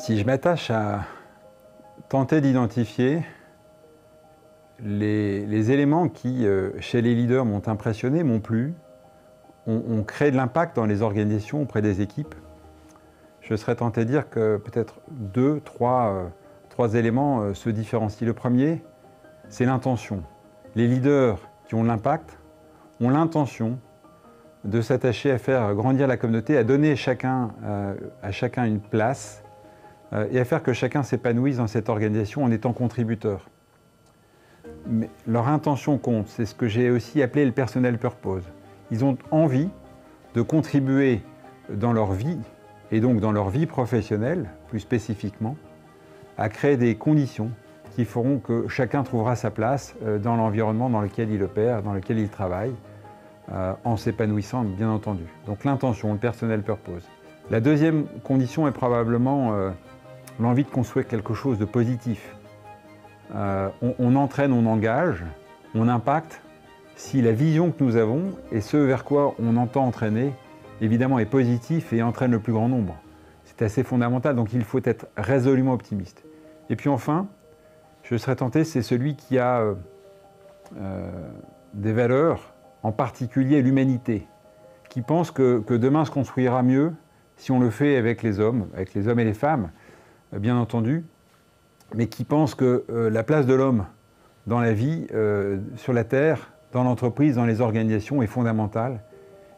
Si je m'attache à tenter d'identifier les éléments qui, chez les leaders, m'ont impressionné, m'ont plu, ont créé de l'impact dans les organisations auprès des équipes, je serais tenté de dire que peut-être trois éléments se différencient. Le premier, c'est l'intention. Les leaders qui ont de l'impact ont l'intention de s'attacher à faire grandir la communauté, à donner à chacun une place et à faire que chacun s'épanouisse dans cette organisation en étant contributeur. Mais leur intention compte, c'est ce que j'ai aussi appelé le personnel purpose. Ils ont envie de contribuer dans leur vie, et donc dans leur vie professionnelle, plus spécifiquement, à créer des conditions qui feront que chacun trouvera sa place dans l'environnement dans lequel il opère, dans lequel il travaille, en s'épanouissant, bien entendu. Donc l'intention, le personnel purpose. La deuxième condition est probablement l'envie de construire quelque chose de positif. On entraîne, on engage, on impacte si la vision que nous avons et ce vers quoi on entend entraîner, évidemment, est positif et entraîne le plus grand nombre. C'est assez fondamental, donc il faut être résolument optimiste. Et puis enfin, je serais tenté, c'est celui qui a des valeurs, en particulier l'humanité, qui pense que demain se construira mieux si on le fait avec les hommes et les femmes, bien entendu, mais qui pense que la place de l'homme dans la vie, sur la Terre, dans l'entreprise, dans les organisations est fondamentale,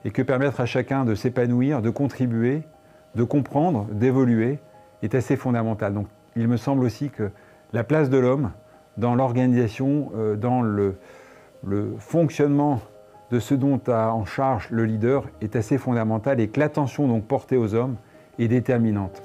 et que permettre à chacun de s'épanouir, de contribuer, de comprendre, d'évoluer, est assez fondamental. Donc il me semble aussi que la place de l'homme dans l'organisation, dans le fonctionnement de ce dont a en charge le leader est assez fondamentale et que l'attention donc portée aux hommes est déterminante.